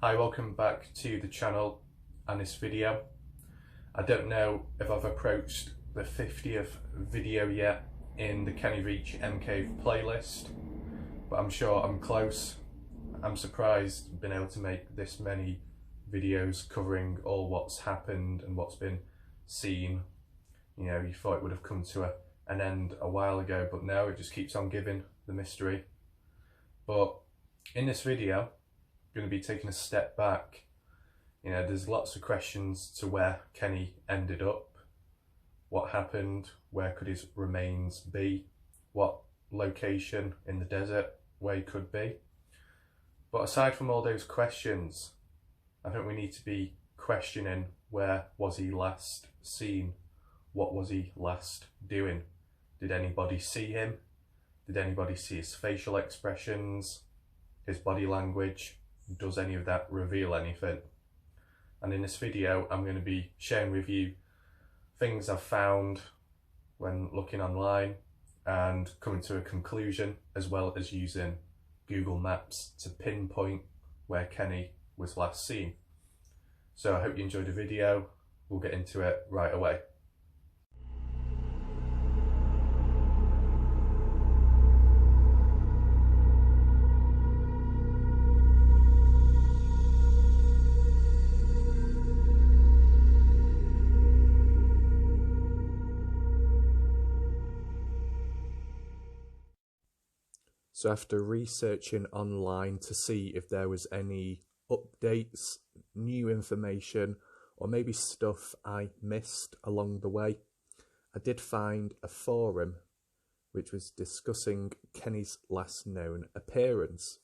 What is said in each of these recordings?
Hi, welcome back to the channel and this video. I don't know if I've approached the 50th video yet in the Kenny Veach MK playlist, but I'm sure I'm close. I'm surprised being able to make this many videos covering all what's happened and what's been seen. You know, you thought it would have come to an end a while ago, but no, it just keeps on giving the mystery. But in this video, I'm going to be taking a step back. You know, there's lots of questions to where Kenny ended up, what happened, where could his remains be, what location in the desert where he could be. But aside from all those questions, I think we need to be questioning, where was he last seen? What was he last doing? Did anybody see him? Did anybody see his facial expressions, his body language? Does any of that reveal anything? And in this video, I'm going to be sharing with you things I've found when looking online and coming to a conclusion, as well as using Google Maps to pinpoint where Kenny was last seen. So I hope you enjoyed the video. We'll get into it right away. So after researching online to see if there was any updates, new information, or maybe stuff I missed along the way, I did find a forum which was discussing Kenny's last known appearance.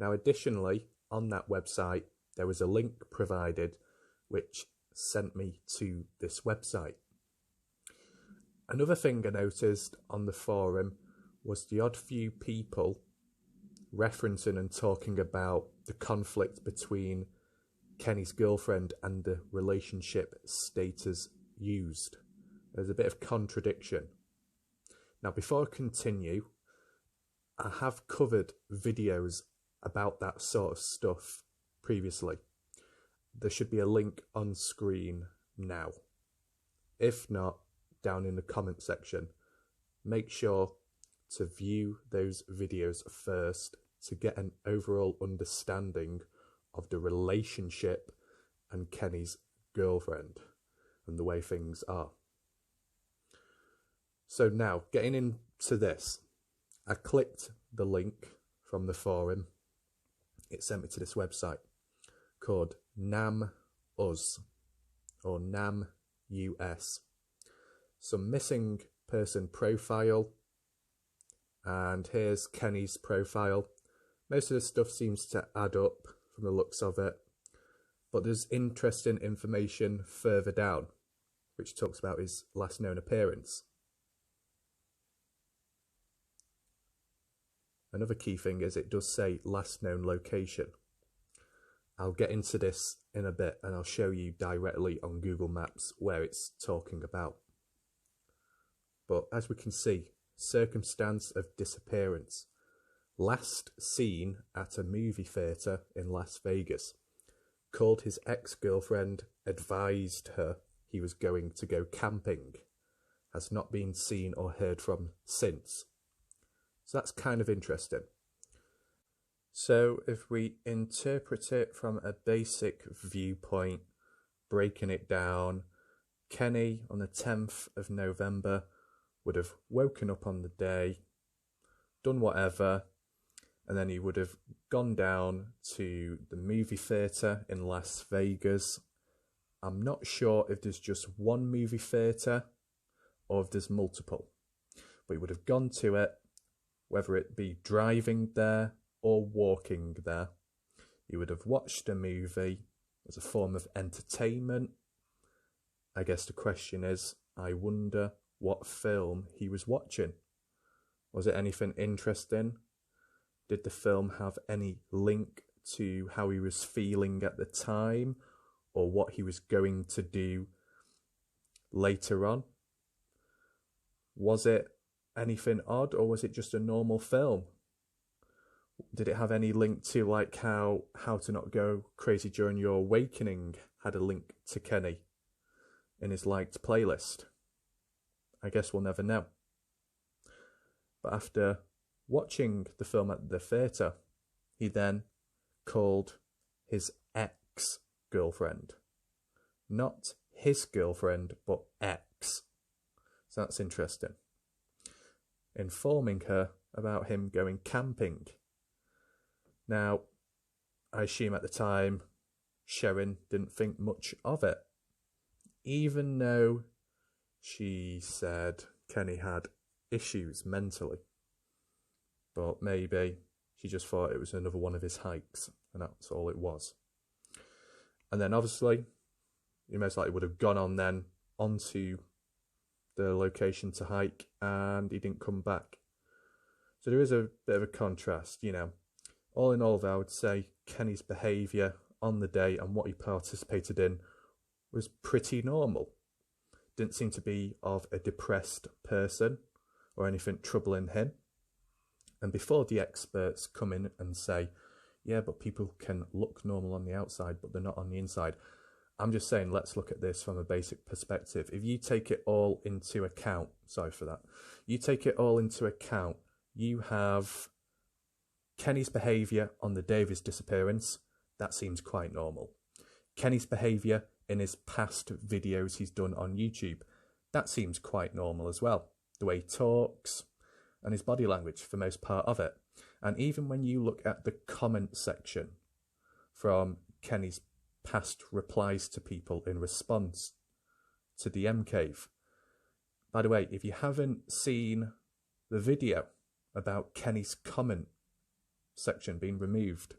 Now additionally, on that website, there was a link provided which sent me to this website. Another thing I noticed on the forum was the odd few people referencing and talking about the conflict between Kenny's girlfriend and the relationship status used. There's a bit of contradiction. Now, before I continue, I have covered videos about that sort of stuff previously. There should be a link on screen now. If not, down in the comment section. Make sure to view those videos first to get an overall understanding of the relationship and Kenny's girlfriend and the way things are. So now, getting into this, I clicked the link from the forum. It sent me to this website called NAMUS or NAMUS. Some missing person profile. And here's Kenny's profile. Most of the stuff seems to add up from the looks of it, but there's interesting information further down which talks about his last known appearance. Another key thing is it does say last known location. I'll get into this in a bit and I'll show you directly on Google Maps where it's talking about. But as we can see, circumstance of disappearance. Last seen at a movie theatre in Las Vegas. Called his ex-girlfriend, advised her he was going to go camping. Has not been seen or heard from since. So that's kind of interesting. So if we interpret it from a basic viewpoint, breaking it down, Kenny on the 10th of November would have woken up on the day, done whatever, and then he would have gone down to the movie theatre in Las Vegas. I'm not sure if there's just one movie theatre or if there's multiple, but he would have gone to it, whether it be driving there or walking there. He would have watched a movie as a form of entertainment. I guess the question is, I wonder what film he was watching. Was it anything interesting? Did the film have any link to how he was feeling at the time or what he was going to do later on? Was it anything odd or was it just a normal film? Did it have any link to like how to not go crazy during your awakening had a link to Kenny in his liked playlist? I guess we'll never know. But after watching the film at the theatre, he then called his ex-girlfriend. Not his girlfriend, but ex. So that's interesting. Informing her about him going camping. Now, I assume at the time, Sharon didn't think much of it. Even though she said Kenny had issues mentally. But maybe she just thought it was another one of his hikes, and that's all it was. And then obviously, he most likely would have gone on then onto the location to hike, and he didn't come back. So there is a bit of a contrast, you know. All in all, though, I would say Kenny's behaviour on the day and what he participated in was pretty normal. Didn't seem to be of a depressed person or anything troubling him. And before the experts come in and say, yeah, but people can look normal on the outside, but they're not on the inside, I'm just saying, let's look at this from a basic perspective. If you take it all into account, sorry for that, you take it all into account, you have Kenny's behaviour on the day of his disappearance. That seems quite normal. Kenny's behaviour in his past videos he's done on YouTube. That seems quite normal as well. The way he talks and his body language for most part of it. And even when you look at the comment section from Kenny's past replies to people in response to the M Cave. By the way, if you haven't seen the video about Kenny's comment section being removed,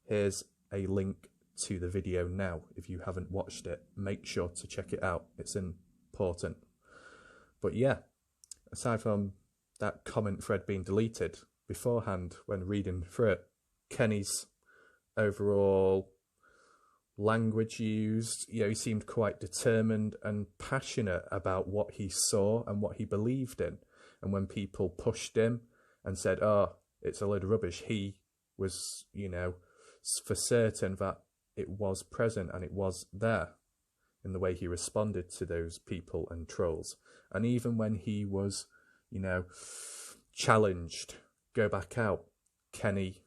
here's a link to the video now. If you haven't watched it, make sure to check it out. It's important. But yeah, aside from that comment thread being deleted, beforehand when reading through it, Kenny's overall language used, you know, he seemed quite determined and passionate about what he saw and what he believed in. And when people pushed him and said, oh, it's a load of rubbish, he was, you know, for certain that it was present and it was there in the way he responded to those people and trolls. And even when he was, you know, challenged, go back out, Kenny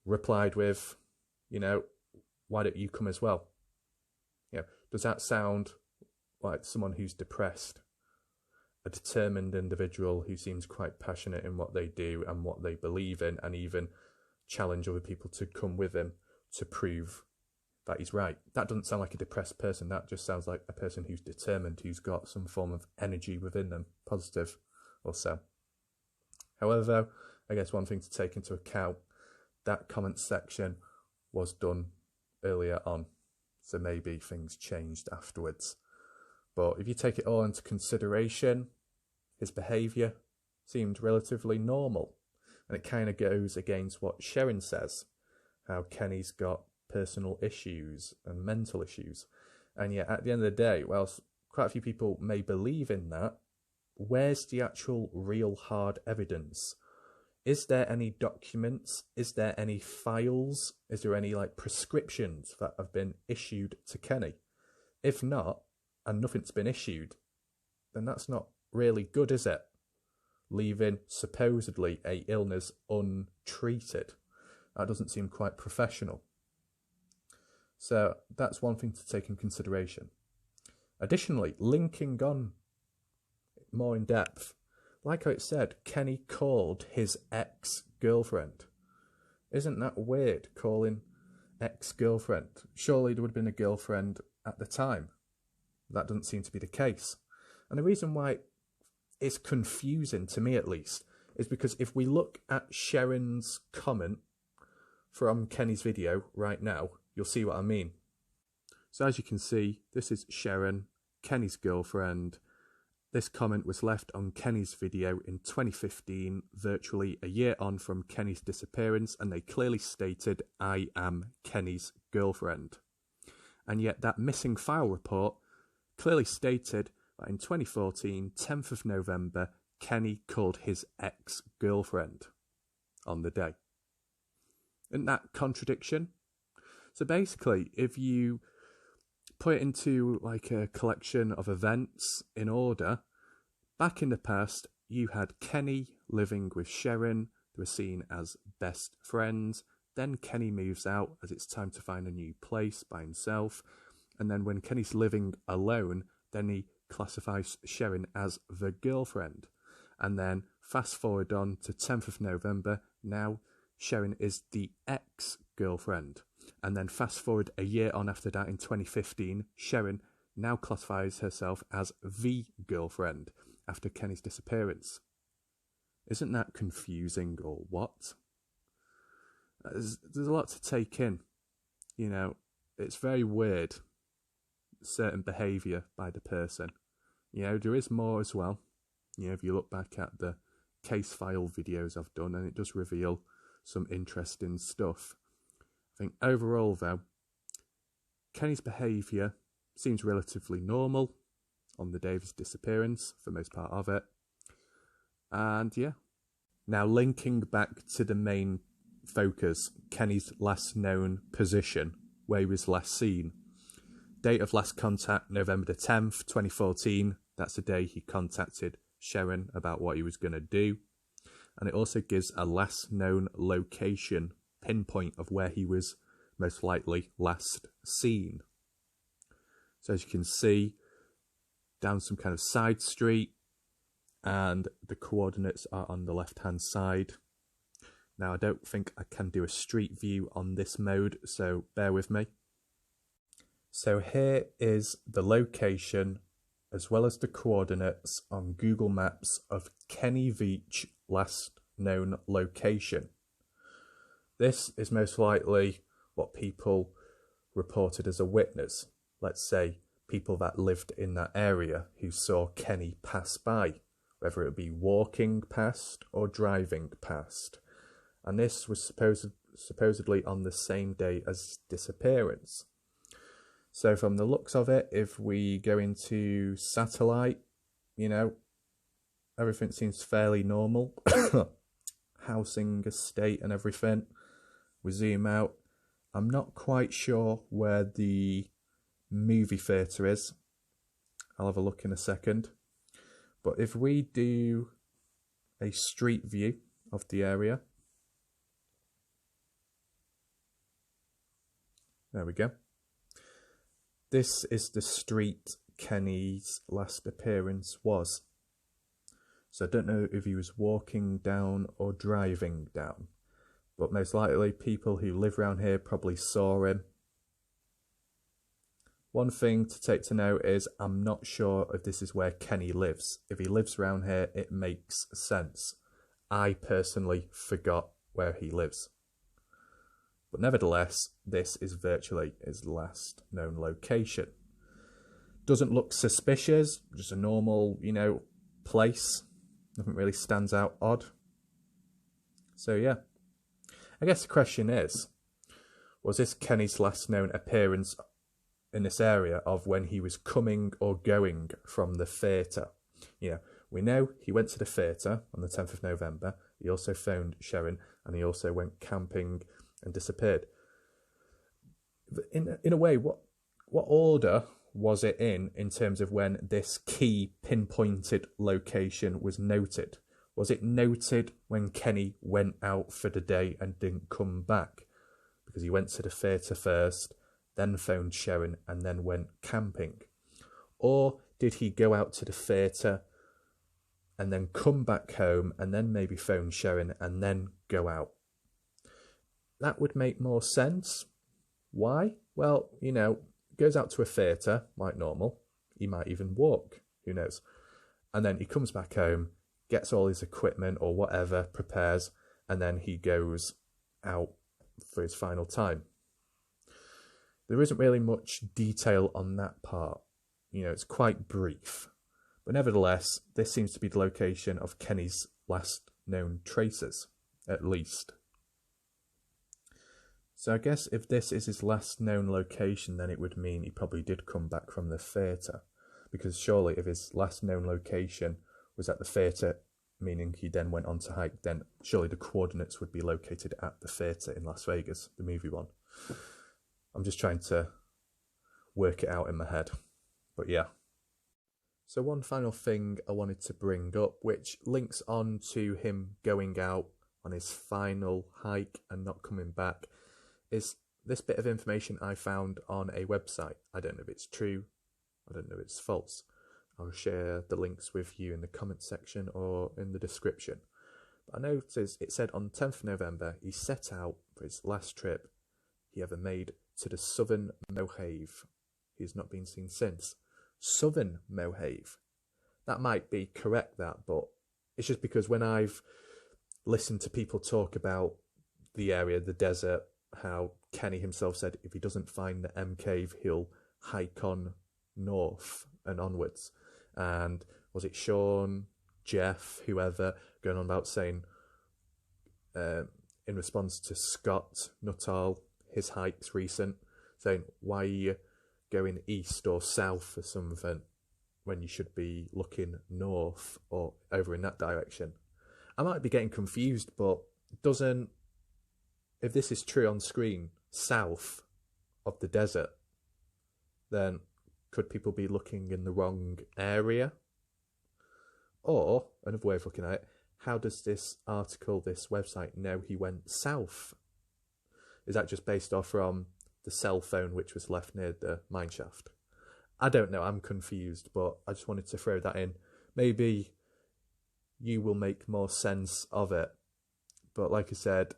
replied with, you know, why don't you come as well? You know, does that sound like someone who's depressed? A determined individual who seems quite passionate in what they do and what they believe in, and even challenge other people to come with him to prove that he's right. That doesn't sound like a depressed person. That just sounds like a person who's determined, who's got some form of energy within them, positive or so. However, I guess one thing to take into account, that comment section was done earlier on, so maybe things changed afterwards. But if you take it all into consideration, his behaviour seemed relatively normal. And it kind of goes against what Sharon says, how Kenny's got personal issues and mental issues. And yet at the end of the day, whilst quite a few people may believe in that, where's the actual real hard evidence? Is there any documents? Is there any files? Is there any like prescriptions that have been issued to Kenny? If not, and nothing's been issued, then that's not really good, is it? Leaving supposedly a illness untreated. That doesn't seem quite professional. So that's one thing to take in consideration. Additionally, linking on more in depth, like I said, Kenny called his ex-girlfriend. Isn't that weird, calling ex-girlfriend? Surely there would have been a girlfriend at the time. That doesn't seem to be the case. And the reason why it's confusing, to me at least, is because if we look at Sharon's comment from Kenny's video right now, you'll see what I mean. So as you can see, this is Sharon, Kenny's girlfriend. This comment was left on Kenny's video in 2015, virtually a year on from Kenny's disappearance, and they clearly stated, I am Kenny's girlfriend. And yet that missing file report clearly stated that in 2014, 10th of November, Kenny called his ex-girlfriend. on the day. Isn't that contradiction? So basically, if you put it into like a collection of events in order, back in the past, you had Kenny living with Sharon. They were seen as best friends. Then Kenny moves out as it's time to find a new place by himself. And then when Kenny's living alone, then he classifies Sharon as the girlfriend. And then fast forward on to 10th of November, now Sharon is the ex-girlfriend. And then fast forward a year on after that in 2015, Sharon now classifies herself as the girlfriend after Kenny's disappearance. Isn't that confusing or what? There's a lot to take in. You know, it's very weird, certain behaviour by the person. You know, there is more as well. You know, if you look back at the case file videos I've done, and it does reveal some interesting stuff. I think overall, though, Kenny's behaviour seems relatively normal on the day of his disappearance, for most part of it. And yeah, now linking back to the main focus, Kenny's last known position, where he was last seen. Date of last contact, November the 10th, 2014. That's the day he contacted Sharon about what he was going to do. And it also gives a last known location, pinpoint of where he was most likely last seen. So as you can see, down some kind of side street, and the coordinates are on the left hand side. Now I don't think I can do a street view on this mode, so bear with me. So here is the location as well as the coordinates on Google Maps of Kenny Veach last known location. This is most likely what people reported as a witness. Let's say people that lived in that area who saw Kenny pass by, whether it be walking past or driving past. And this was supposedly on the same day as his disappearance. So from the looks of it, if we go into satellite, you know, everything seems fairly normal. Housing, estate and everything. We zoom out. I'm not quite sure where the movie theatre is. I'll have a look in a second. But if we do a street view of the area. There we go. This is the street Kenny's last appearance was. So I don't know if he was walking down or driving down. But most likely people who live around here probably saw him. One thing to take to note is I'm not sure if this is where Kenny lives. If he lives around here, it makes sense. I personally forgot where he lives. But nevertheless, this is virtually his last known location. Doesn't look suspicious, just a normal, you know, place. Nothing really stands out odd. So yeah. I guess the question is, was this Kenny's last known appearance in this area of when he was coming or going from the theatre? You know, we know he went to the theatre on the 10th of November. He also phoned Sharon and he also went camping and disappeared. In a way, what order was it in terms of when this key pinpointed location was noted? Was it noted when Kenny went out for the day and didn't come back? Because he went to the theatre first, then phoned Sharon and then went camping. Or did he go out to the theatre and then come back home and then maybe phone Sharon and then go out? That would make more sense. Why? Well, you know, goes out to a theatre like normal. He might even walk, who knows. And then he comes back home, gets all his equipment or whatever, prepares, and then he goes out for his final time. There isn't really much detail on that part. You know, it's quite brief. But nevertheless, this seems to be the location of Kenny's last known traces, at least. So I guess if this is his last known location, then it would mean he probably did come back from the theatre. Because surely if his last known location was at the theatre meaning he then went on to hike, then surely the coordinates would be located at the theatre in Las Vegas, the movie one. I'm just trying to work it out in my head, but yeah. So one final thing I wanted to bring up, which links on to him going out on his final hike and not coming back, is this bit of information I found on a website. I don't know if it's true, I don't know if it's false. I'll share the links with you in the comment section or in the description. But I noticed it said on 10th of November he set out for his last trip he ever made to the Southern Mojave. He's not been seen since. Southern Mojave. That might be correct, but it's just because when I've listened to people talk about the area, the desert, how Kenny himself said if he doesn't find the M cave, he'll hike on north and onwards. And was it Sean, Jeff, whoever, going on about saying, in response to Scott Nuttall, his hikes recent, saying, why are you going east or south or something when you should be looking north or over in that direction? I might be getting confused, but doesn't, if this is true on screen, south of the desert, then could people be looking in the wrong area? Or, another way of looking at it, how does this article, this website, know he went south? Is that just based off from the cell phone which was left near the mineshaft? I don't know, I'm confused, but I just wanted to throw that in. Maybe you will make more sense of it. But like I said,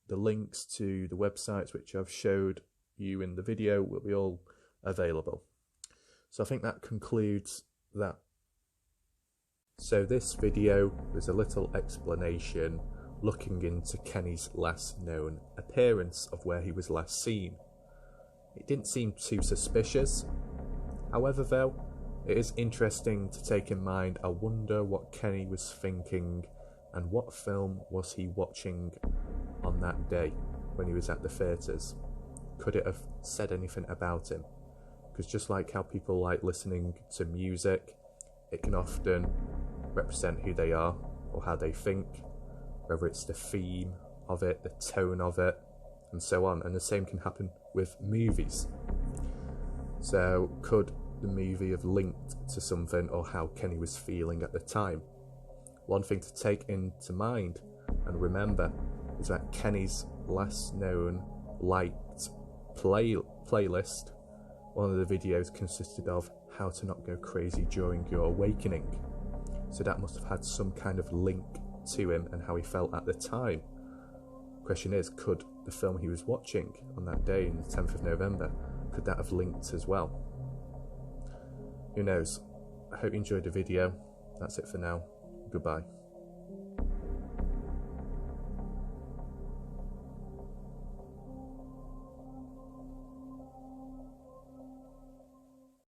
the links to the websites which I've showed you in the video will be all available. So I think that concludes that. So this video was a little explanation looking into Kenny's last known appearance of where he was last seen. It didn't seem too suspicious. However though, it is interesting to take in mind, I wonder what Kenny was thinking and what film was he watching on that day when he was at the theatres. Could it have said anything about him? Because just like how people like listening to music, it can often represent who they are or how they think, whether it's the theme of it, the tone of it, and so on. And the same can happen with movies. So could the movie have linked to something or how Kenny was feeling at the time? One thing to take into mind and remember is that Kenny's last known liked playlist, one of the videos consisted of how to not go crazy during your awakening. So that must have had some kind of link to him and how he felt at the time. Question is, could the film he was watching on that day, on the 10th of November, could that have linked as well? Who knows? I hope you enjoyed the video. That's it for now. Goodbye.